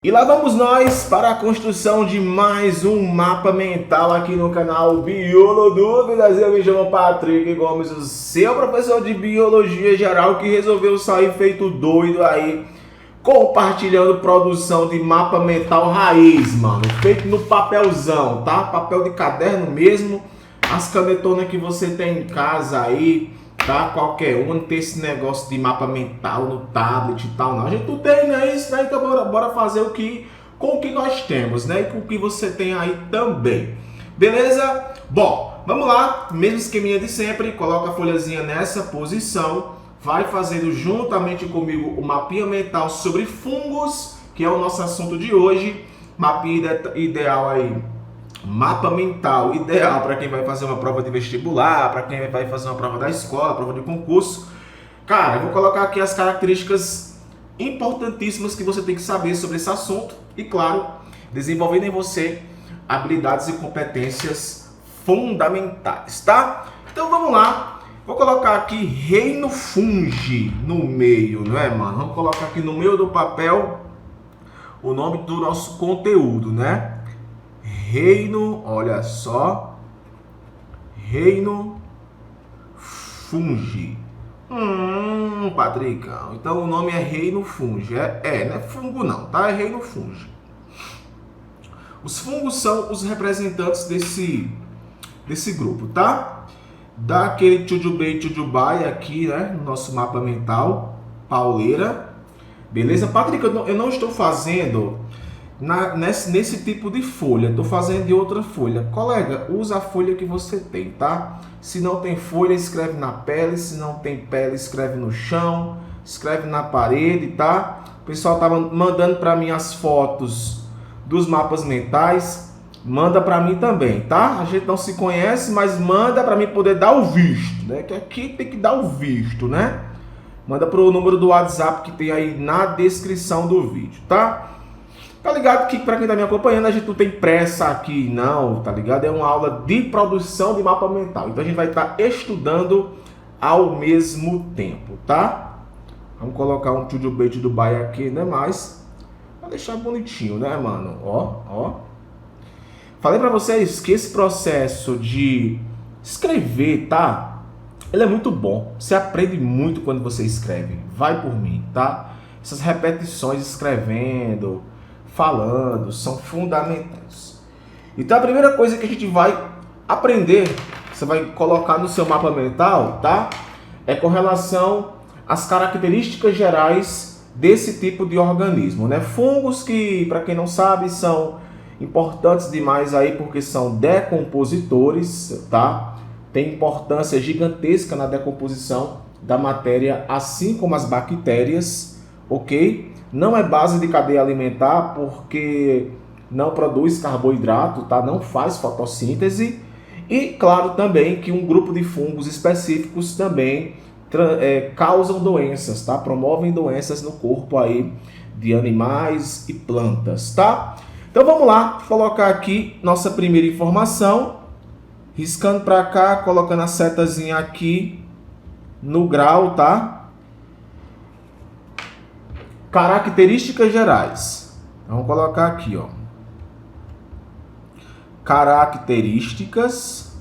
E lá vamos nós para a construção de mais um mapa mental aqui no canal Biolodúvidas. Eu me chamo Patrick Gomes, o seu professor de Biologia Geral que resolveu sair feito doido aí, compartilhando produção de mapa mental raiz, mano. Feito no papelzão, tá? Papel de caderno mesmo, as canetonas que você tem em casa aí, tá? Qualquer um, não tem esse negócio de mapa mental no tablet e tal, não. A gente não tem, né? Isso, né? Então bora fazer com o que nós temos, né? E com o que você tem aí também. Beleza? Bom, vamos lá. Mesmo esqueminha de sempre. Coloca a folhazinha nessa posição. Vai fazendo juntamente comigo o mapinha mental sobre fungos, que é o nosso assunto de hoje. Mapinha ideal aí. Mapa mental ideal para quem vai fazer uma prova de vestibular, para quem vai fazer uma prova da escola, prova de concurso. Cara, eu vou colocar aqui as características importantíssimas que você tem que saber sobre esse assunto e, claro, desenvolvendo em você habilidades e competências fundamentais, tá? Então vamos lá. Vou colocar aqui reino fungi no meio, não é, mano? Vamos colocar aqui no meio do papel o nome do nosso conteúdo, né? Reino, olha só, reino fungi. Patricão, então o nome é reino fungi. Não é fungo não, tá? É reino fungi. Os fungos são os representantes desse grupo, tá? Dá aquele tchujubei, tchujubai aqui, né? No nosso mapa mental, pauleira. Beleza? Patrick, eu não estou fazendo nesse tipo de folha, estou fazendo de outra folha. Colega, usa a folha que você tem, tá? Se não tem folha, escreve na pele. Se não tem pele, escreve no chão, escreve na parede, tá? O pessoal tá mandando para mim as fotos dos mapas mentais. Manda para mim também, tá? A gente não se conhece, mas manda para mim poder dar o visto, né? Que aqui tem que dar o visto, né? Manda pro número do WhatsApp que tem aí na descrição do vídeo, tá? Tá ligado que para quem tá me acompanhando, a gente não tem pressa aqui não, tá ligado? É uma aula de produção de mapa mental. Então a gente vai estar estudando ao mesmo tempo, tá? Vamos colocar um tchujubei Dubai aqui, né? Mas pra deixar bonitinho, né, mano? Ó. Falei pra vocês que esse processo de escrever, tá? Ele é muito bom. Você aprende muito quando você escreve. Vai por mim, tá? Essas repetições escrevendo, falando, são fundamentais. Então a primeira coisa que a gente vai aprender, você vai colocar no seu mapa mental, tá? É com relação às características gerais desse tipo de organismo, né? Fungos que, para quem não sabe, são importantes demais aí porque são decompositores, tá? Tem importância gigantesca na decomposição da matéria, assim como as bactérias, ok? Não é base de cadeia alimentar porque não produz carboidrato, tá? Não faz fotossíntese. E claro também que um grupo de fungos específicos também causam doenças, tá? Promovem doenças no corpo aí de animais e plantas, tá? Então vamos lá, colocar aqui nossa primeira informação, riscando para cá, colocando a setazinha aqui no grau, tá? Características gerais. Vamos colocar aqui, ó. Características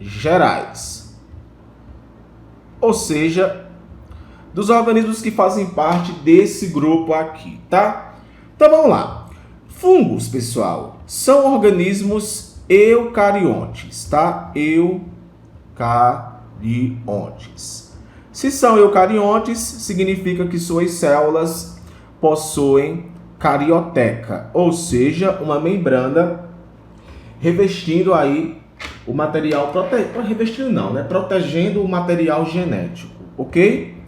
gerais. Ou seja, dos organismos que fazem parte desse grupo aqui, tá? Então vamos lá. Fungos, pessoal, são organismos eucariontes, tá? Eucariontes. Se são eucariontes, significa que suas células possuem carioteca, ou seja, uma membrana revestindo aí o material, revestindo não, né? Protegendo o material genético, ok?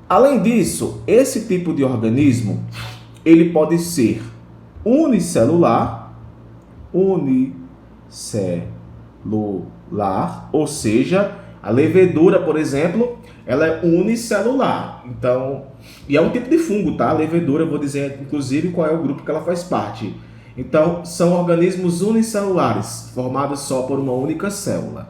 Além disso, esse tipo de organismo, ele pode ser unicelular, ou seja, a levedura, por exemplo, ela é unicelular. Então, e é um tipo de fungo, tá? A levedura, eu vou dizer inclusive qual é o grupo que ela faz parte. Então, são organismos unicelulares, formados só por uma única célula.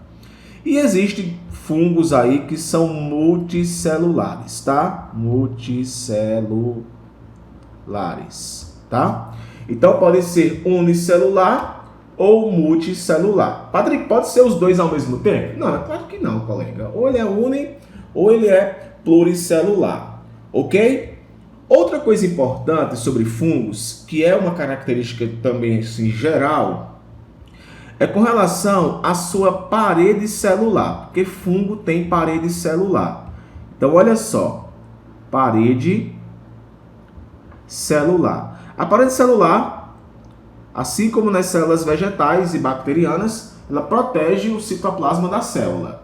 E existem fungos aí que são multicelulares, tá? Multicelulares, tá? Então pode ser unicelular ou multicelular. Patrick, pode ser os dois ao mesmo tempo? Não, é claro que não, colega. Ou ele é uni ou ele é pluricelular, ok? Outra coisa importante sobre fungos, que é uma característica também assim, geral, é com relação à sua parede celular, porque fungo tem parede celular. Então, olha só, parede celular. A parede celular, assim como nas células vegetais e bacterianas, ela protege o citoplasma da célula.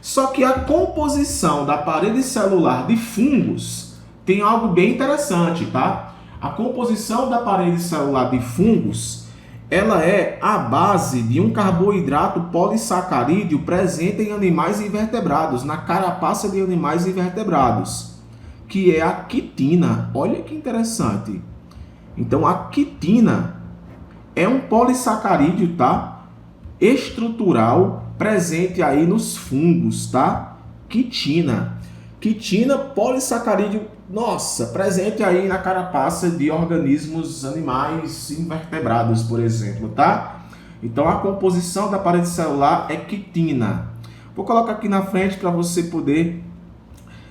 Só que a composição da parede celular de fungos tem algo bem interessante, tá? A composição da parede celular de fungos, ela é a base de um carboidrato polissacarídeo presente em animais invertebrados, na carapaça de animais invertebrados, que é a quitina. Olha que interessante. Então, a quitina é um polissacarídeo, tá? Estrutural presente aí nos fungos, tá? Quitina. Quitina, polissacarídeo, nossa, presente aí na carapaça de organismos animais invertebrados, por exemplo, tá? Então, a composição da parede celular é quitina. Vou colocar aqui na frente para você poder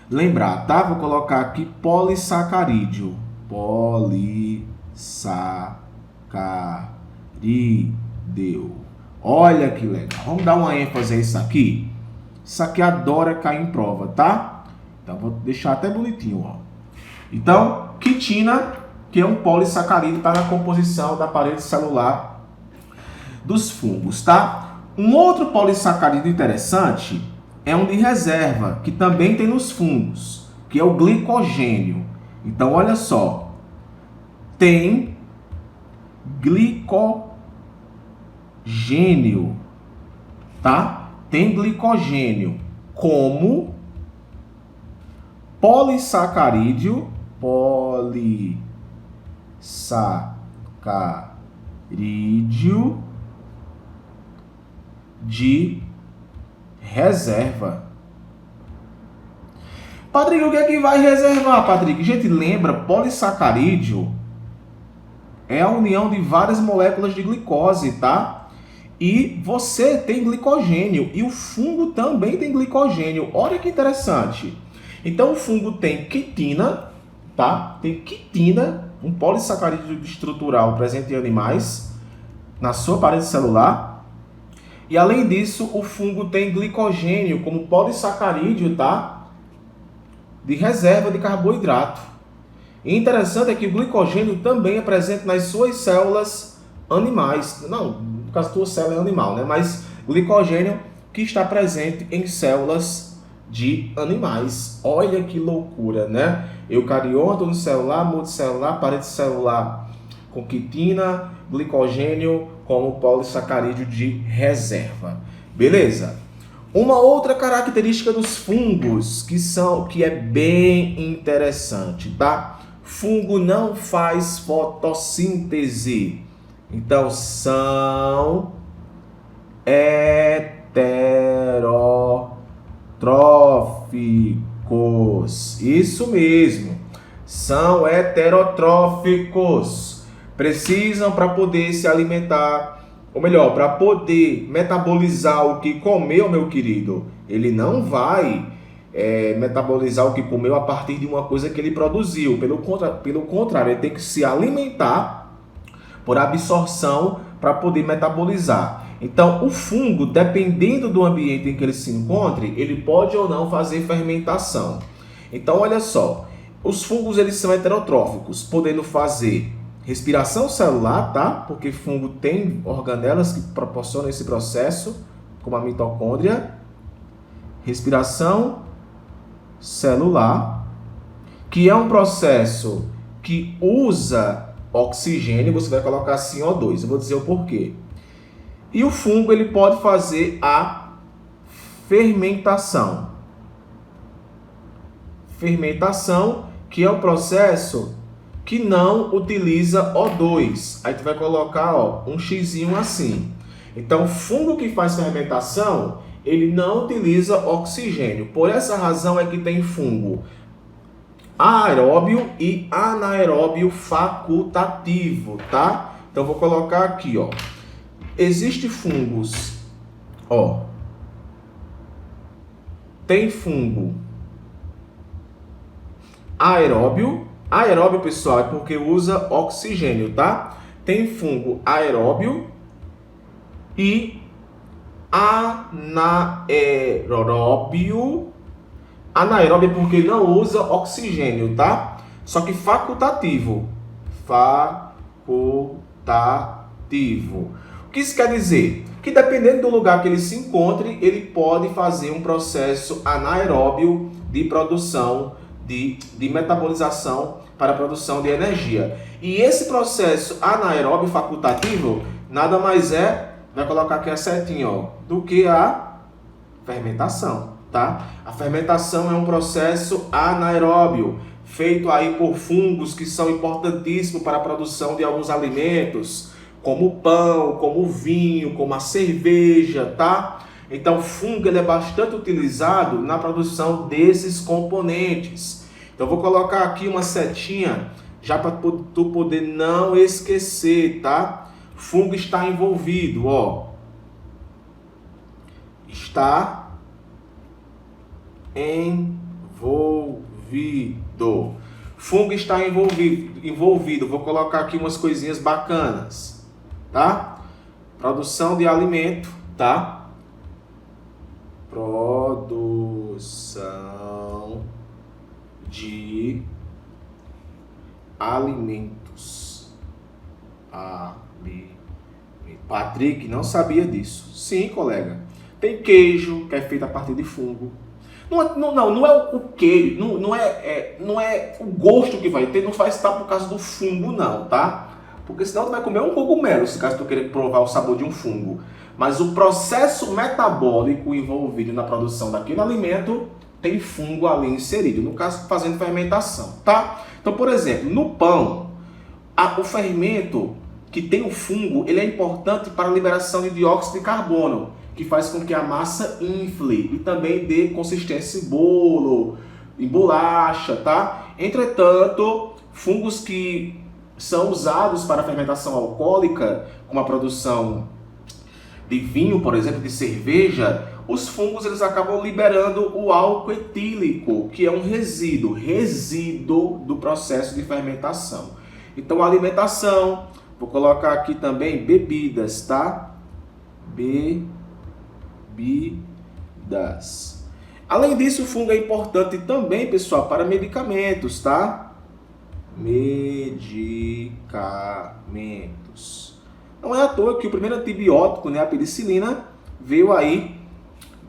lembrar, tá? Vou colocar aqui polissacarídeo. Polissacarídeo. Olha que legal. Vamos dar uma ênfase a isso aqui? Isso aqui adora cair em prova, tá? Então, vou deixar até bonitinho, ó. Então, quitina, que é um polissacarídeo para a composição da parede celular dos fungos, tá? Um outro polissacarídeo interessante é um de reserva, que também tem nos fungos, que é o glicogênio. Então, olha só. Tem glicogênio, tá? Tem glicogênio como polissacarídeo, de reserva. Patrick, o que é que vai reservar, Patrick? Gente, lembra, polissacarídeo é a união de várias moléculas de glicose, tá? E você tem glicogênio, e o fungo também tem glicogênio. Olha que interessante. Então, o fungo tem quitina, tá? Tem quitina, um polissacarídeo estrutural presente em animais, na sua parede celular. E, além disso, o fungo tem glicogênio como polissacarídeo, tá? De reserva de carboidrato. E interessante é que o glicogênio também é presente nas suas células animais. Não, no caso, a tua célula é animal, né? Mas glicogênio que está presente em células de animais. Olha que loucura, né? Eucarionto, unicelular, multicelular, parede celular com quitina, glicogênio como polissacarídeo de reserva. Beleza? Uma outra característica dos fungos que é bem interessante, tá? Fungo não faz fotossíntese. Então, são heterotróficos. Isso mesmo. São heterotróficos. Precisam para poder se alimentar, ou melhor, para poder metabolizar o que comeu, meu querido. Ele não vai metabolizar o que comeu a partir de uma coisa que ele produziu. Pelo contrário, ele tem que se alimentar por absorção para poder metabolizar. Então, o fungo, dependendo do ambiente em que ele se encontre, ele pode ou não fazer fermentação. Então, olha só, os fungos eles são heterotróficos, podendo fazer respiração celular, tá? Porque fungo tem organelas que proporcionam esse processo, como a mitocôndria. Respiração celular, que é um processo que usa oxigênio, você vai colocar CO2. Eu vou dizer o porquê. E o fungo ele pode fazer a fermentação. Fermentação, que é um processo que não utiliza O2. Aí tu vai colocar um xizinho assim. Então, o fungo que faz fermentação, ele não utiliza oxigênio. Por essa razão é que tem fungo aeróbio e anaeróbio facultativo, tá? Então vou colocar aqui, ó. Existe fungos, ó. Tem fungo aeróbio. Aeróbio, pessoal, é porque usa oxigênio, tá? Tem fungo aeróbio e anaeróbio. Anaeróbio é porque não usa oxigênio, tá? Só que facultativo. Facultativo. O que isso quer dizer? Que dependendo do lugar que ele se encontre, ele pode fazer um processo anaeróbio de produção, de metabolização para a produção de energia. E esse processo anaeróbio facultativo nada mais é, vai colocar aqui a setinha, ó, do que a fermentação, tá? A fermentação é um processo anaeróbio, feito aí por fungos que são importantíssimos para a produção de alguns alimentos, como o pão, como o vinho, como a cerveja, tá? Então, o fungo ele é bastante utilizado na produção desses componentes. Então, eu vou colocar aqui uma setinha, já para tu poder não esquecer, tá? Fungo está envolvido, ó. Está envolvido. Fungo está envolvido. Vou colocar aqui umas coisinhas bacanas, tá? Produção de alimento, tá? Produção de alimentos. Patrick não sabia disso. Sim, colega. Tem queijo, que é feito a partir de fungo. Não é o queijo, não é o gosto que vai ter, não vai estar por causa do fungo, não, tá? Porque senão tu vai comer um cogumelo, se caso tu querer provar o sabor de um fungo. Mas o processo metabólico envolvido na produção daquele alimento tem fungo ali inserido, no caso fazendo fermentação, tá? Então, por exemplo, no pão, o fermento que tem o fungo, ele é importante para a liberação de dióxido de carbono, que faz com que a massa infle e também dê consistência em bolo, em bolacha, tá? Entretanto, fungos que são usados para a fermentação alcoólica, como a produção de vinho, por exemplo, de cerveja, os fungos eles acabam liberando o álcool etílico, que é um resíduo do processo de fermentação. Então, a alimentação, vou colocar aqui também bebidas, tá? Bebidas. Além disso, o fungo é importante também, pessoal, para medicamentos, tá? Medicamentos. Não é à toa que o primeiro antibiótico, né, a penicilina, veio aí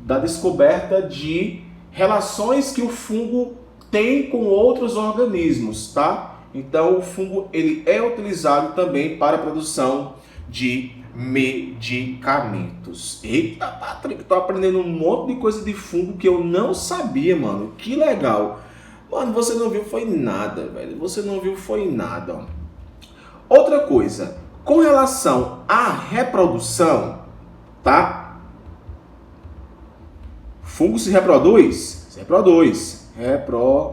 da descoberta de relações que o fungo tem com outros organismos, tá? Então, o fungo ele é utilizado também para a produção de medicamentos. Eita, Patrick, tô aprendendo um monte de coisa de fungo que eu não sabia, mano. Que legal. Mano, você não viu foi nada, velho. Você não viu foi nada, ó. Outra coisa, com relação à reprodução, tá? Fungo se reproduz? Se reproduz. Reprodução.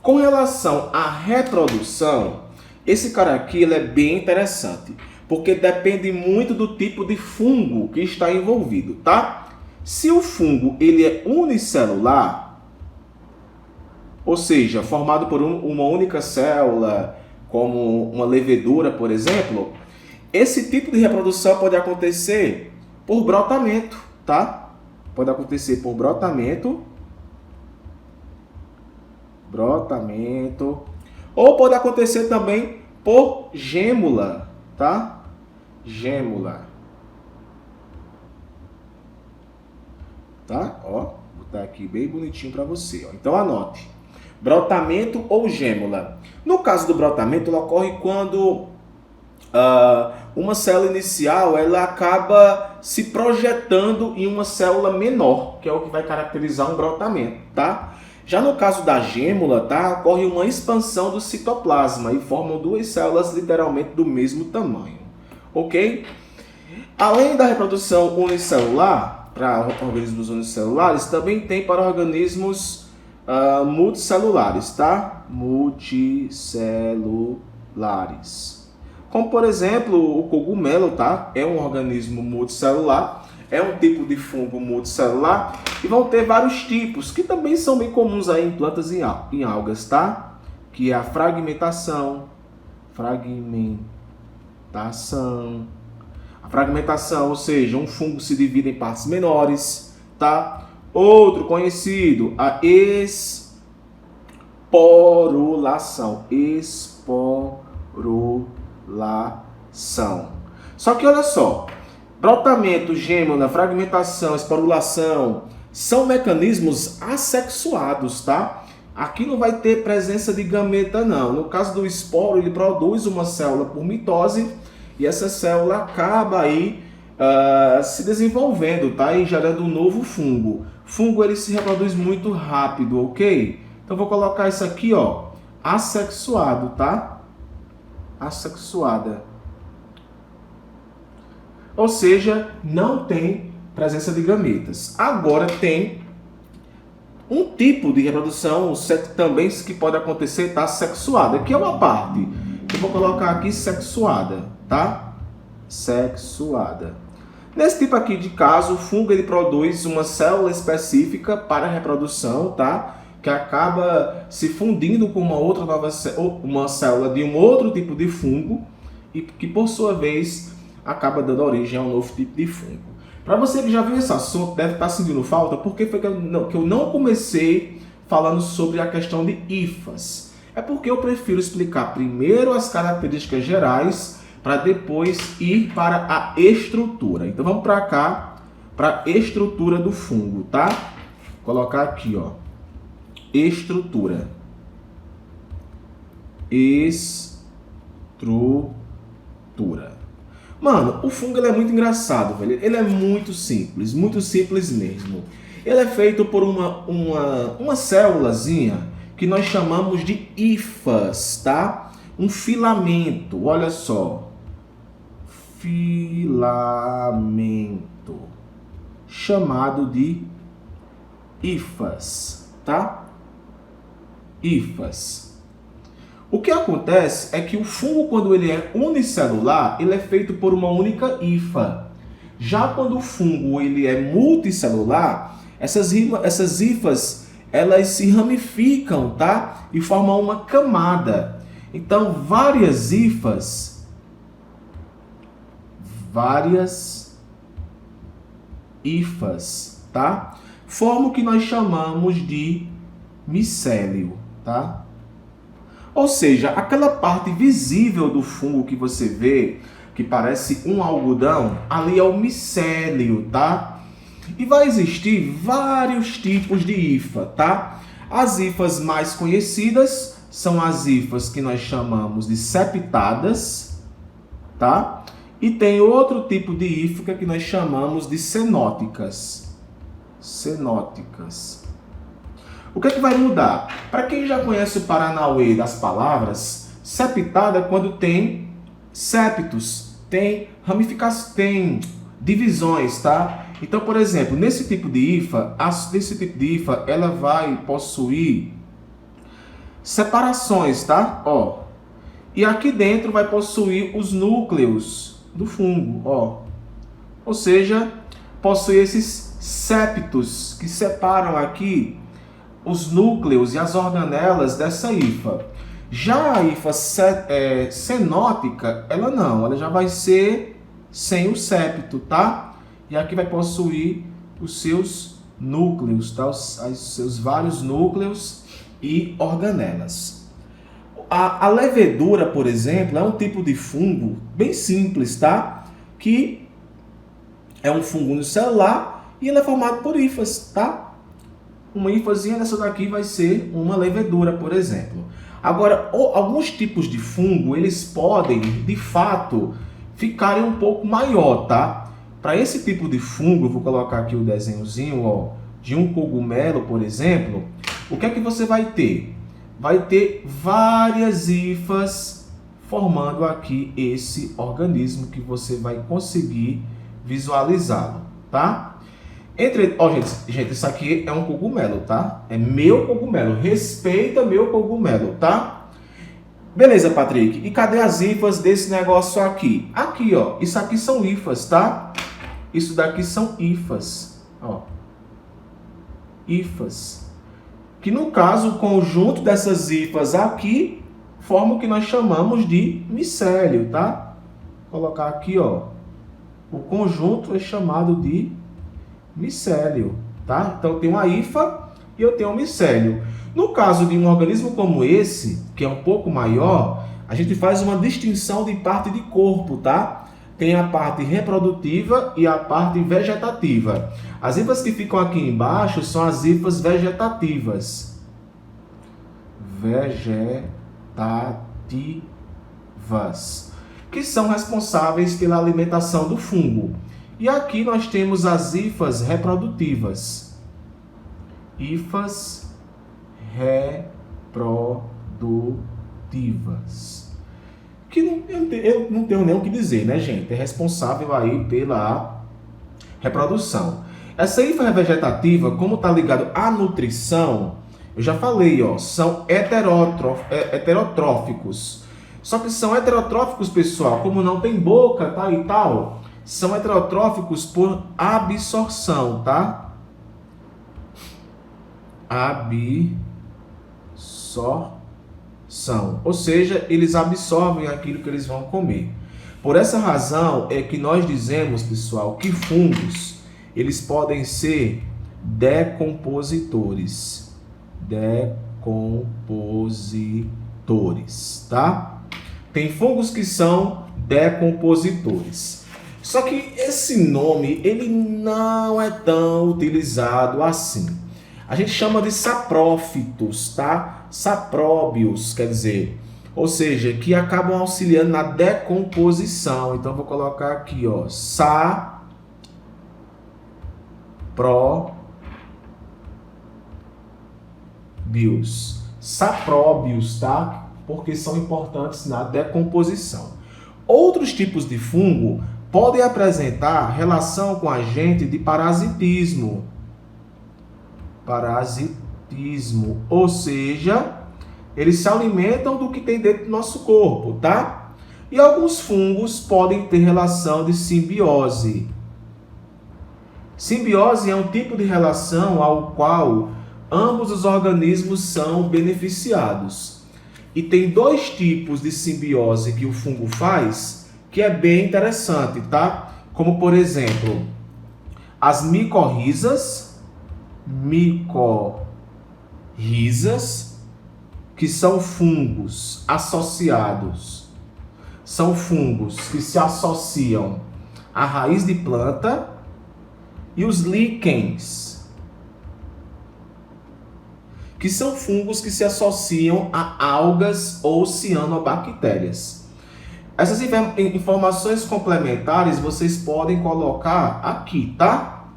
Com relação à reprodução, esse cara aqui ele é bem interessante, porque depende muito do tipo de fungo que está envolvido, tá? Se o fungo ele é unicelular, ou seja, formado por uma única célula, como uma levedura, por exemplo, esse tipo de reprodução pode acontecer por brotamento, tá? Pode acontecer por brotamento, ou pode acontecer também por gêmula, tá? Gêmula. Tá? Ó, vou botar aqui bem bonitinho para você, ó. Então anote. Brotamento ou gêmula. No caso do brotamento, ele ocorre quando uma célula inicial ela acaba se projetando em uma célula menor, que é o que vai caracterizar um brotamento, tá? Já no caso da gêmula, tá, ocorre uma expansão do citoplasma e formam duas células literalmente do mesmo tamanho, ok? Além da reprodução unicelular, para organismos unicelulares, também tem para organismos multicelulares, tá? Multicelulares. Como, por exemplo, o cogumelo, tá? É um organismo multicelular, é um tipo de fungo multicelular e vão ter vários tipos, que também são bem comuns aí em plantas e em algas, tá? Que é a fragmentação. A fragmentação, ou seja, um fungo se divide em partes menores, tá? Outro conhecido, a esporulação. Só que olha só, brotamento, gêmea, fragmentação, esporulação são mecanismos assexuados, tá? Aqui não vai ter presença de gameta, não. No caso do esporo, ele produz uma célula por mitose e essa célula acaba aí se desenvolvendo, tá? E gerando um novo fungo. Fungo, ele se reproduz muito rápido, ok? Então, vou colocar isso aqui, ó, assexuado, tá? Assexuada. Ou seja, não tem presença de gametas. Agora tem um tipo de reprodução também que pode acontecer, tá? Sexuada, que é uma parte. Eu vou colocar aqui sexuada, tá? Sexuada. Nesse tipo aqui de caso, o fungo ele produz uma célula específica para a reprodução, tá? Que acaba se fundindo com uma outra uma célula de um outro tipo de fungo e que por sua vez acaba dando origem a um novo tipo de fungo. Para você que já viu esse assunto, deve estar sentindo falta, porque foi que eu não comecei falando sobre a questão de hifas. É porque eu prefiro explicar primeiro as características gerais, para depois ir para a estrutura. Então vamos para cá, para a estrutura do fungo, tá? Vou colocar aqui, ó, estrutura. Estrutura. Mano, o fungo ele é muito engraçado, velho. Ele é muito simples mesmo. Ele é feito por uma célulazinha que nós chamamos de hifas, tá? Um filamento, olha só. Filamento. Chamado de hifas, tá? Hifas. O que acontece é que o fungo, quando ele é unicelular, ele é feito por uma única hifa. Já quando o fungo ele é multicelular, essas hifas elas se ramificam, tá? E formam uma camada. Então, várias hifas, tá? Formam o que nós chamamos de micélio, tá? Ou seja, aquela parte visível do fungo que você vê, que parece um algodão, ali é o micélio, tá? E vai existir vários tipos de hifa, tá? As hifas mais conhecidas são as hifas que nós chamamos de septadas, tá? E tem outro tipo de hifa que nós chamamos de cenóticas. Cenóticas. O que é que vai mudar? Para quem já conhece o Paranauê das palavras, septada é quando tem septos, tem ramificações, tem divisões, tá? Então, por exemplo, nesse tipo de hifa, ela vai possuir separações, tá? Ó. E aqui dentro vai possuir os núcleos do fungo, ó. Ou seja, possui esses septos que separam aqui os núcleos e as organelas dessa hifa. Já a hifa cenótica, ela já vai ser sem o septo, tá? E aqui vai possuir os seus núcleos, tá? Os seus vários núcleos e organelas. A levedura, por exemplo, é um tipo de fungo bem simples, tá? Que é um fungo unicelular e ele é formado por hifas, tá? Uma hifazinha dessa daqui vai ser uma levedura, por exemplo. Agora, alguns tipos de fungo, eles podem, de fato, ficarem um pouco maior, tá? Para esse tipo de fungo, eu vou colocar aqui o desenhozinho, ó, de um cogumelo, por exemplo. O que é que você vai ter? Vai ter várias hifas formando aqui esse organismo que você vai conseguir visualizá-lo, tá? Gente, isso aqui é um cogumelo, tá? É meu cogumelo. Respeita meu cogumelo, tá? Beleza, Patrick. E cadê as hifas desse negócio aqui? Aqui, ó. Isso aqui são hifas, tá? Isso daqui são hifas, ó. Hifas. Que no caso, o conjunto dessas hifas aqui forma o que nós chamamos de micélio, tá? Vou colocar aqui, ó. O conjunto é chamado de micélio, tá? Então eu tenho uma hifa e eu tenho um micélio. No caso de um organismo como esse, que é um pouco maior, a gente faz uma distinção de parte de corpo, tá? Tem a parte reprodutiva e a parte vegetativa. As hifas que ficam aqui embaixo são as hifas vegetativas. Vegetativas. Que são responsáveis pela alimentação do fungo. E aqui nós temos as hifas reprodutivas. Hifas reprodutivas. Que eu não tenho nem o que dizer, né, gente? É responsável aí pela reprodução. Essa hifa vegetativa, como está ligado à nutrição, eu já falei, ó, são heterotróficos. Só que são heterotróficos, pessoal, como não tem boca, tá, e tal, são heterotróficos por absorção, tá? Absorção. Ou seja, eles absorvem aquilo que eles vão comer. Por essa razão é que nós dizemos, pessoal, que fungos, eles podem ser decompositores. Decompositores, tá? Tem fungos que são decompositores. Só que esse nome, ele não é tão utilizado assim. A gente chama de saprófitos, tá? Sapróbios, quer dizer, ou seja, que acabam auxiliando na decomposição. Então, vou colocar aqui, ó, sapróbios, tá? Porque são importantes na decomposição. Outros tipos de fungo podem apresentar relação com agente de parasitismo. Ou seja, eles se alimentam do que tem dentro do nosso corpo, tá? E alguns fungos podem ter relação de simbiose. Simbiose é um tipo de relação ao qual ambos os organismos são beneficiados. E tem dois tipos de simbiose que o fungo faz, que é bem interessante, tá? Como, por exemplo, as micorrizas, que são fungos associados. São fungos que se associam à raiz de planta, e os líquens, que são fungos que se associam a algas ou cianobactérias. Essas informações complementares vocês podem colocar aqui, tá?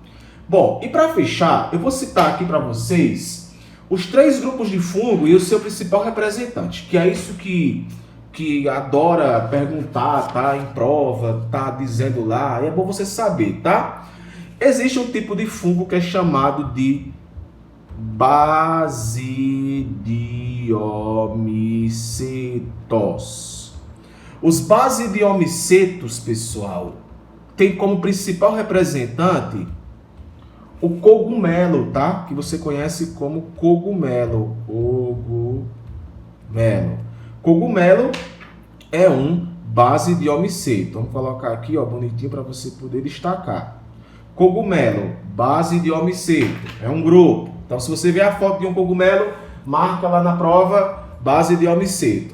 Bom, e para fechar, eu vou citar aqui para vocês os 3 grupos de fungo e o seu principal representante, que é isso que adora perguntar, tá? Em prova, tá dizendo lá, é bom você saber, tá? Existe um tipo de fungo que é chamado de basidiomicetos. Os basidiomicetos, pessoal, tem como principal representante o cogumelo, tá? Que você conhece como cogumelo. Cogumelo é um basidiomiceto. Vamos colocar aqui, ó, bonitinho para você poder destacar. Cogumelo, basidiomiceto, é um grupo. Então, se você ver a foto de um cogumelo, marca lá na prova basidiomiceto.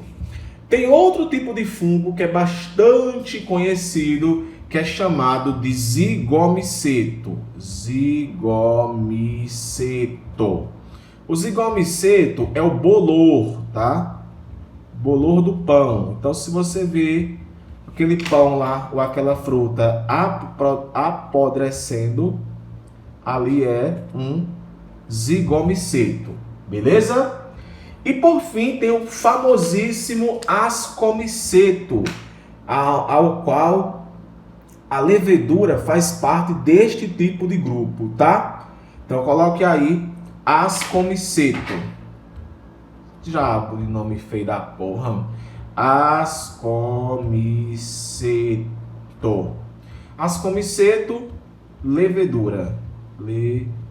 Tem outro tipo de fungo que é bastante conhecido, que é chamado de zigomiceto. O zigomiceto é o bolor, tá? Bolor do pão. Então, se você vê aquele pão lá, ou aquela fruta apodrecendo, ali é um zigomiceto. Beleza? E por fim, tem o famosíssimo ascomiceto, ao qual A levedura faz parte deste tipo de grupo, tá? Então coloque aí Ascomiceto. Diabo de nome feio da porra. Ascomiceto. Ascomiceto, levedura. Levedura.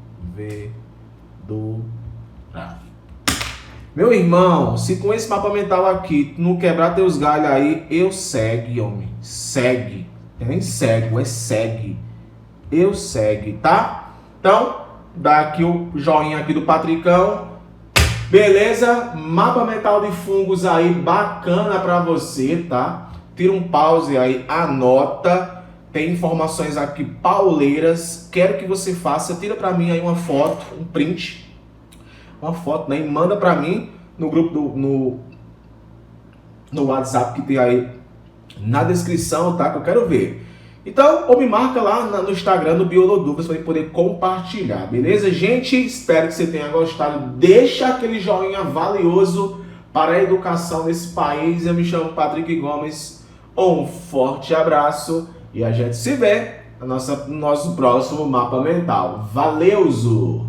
Meu irmão, se com esse mapa mental aqui tu não quebrar teus galhos aí, eu segue, homem. Segue. Eu nem segue, é segue. Eu segue, tá? Então, dá aqui o joinha aqui do Patricão. Beleza? Mapa mental de fungos aí, bacana pra você, tá? Tira um pause aí, anota. Tem informações aqui pauleiras. Quero que você faça, tira pra mim aí uma foto, um print. Uma foto, né? E manda pra mim no grupo no WhatsApp que tem aí na descrição, tá? Que eu quero ver. Então, ou me marca lá no Instagram, no Biolodúvidas, para poder compartilhar, beleza? Gente, espero que você tenha gostado. Deixa aquele joinha valioso para a educação desse país. Eu me chamo Patrick Gomes. Um forte abraço e a gente se vê no nosso próximo Mapa Mental. Valeu, Zu!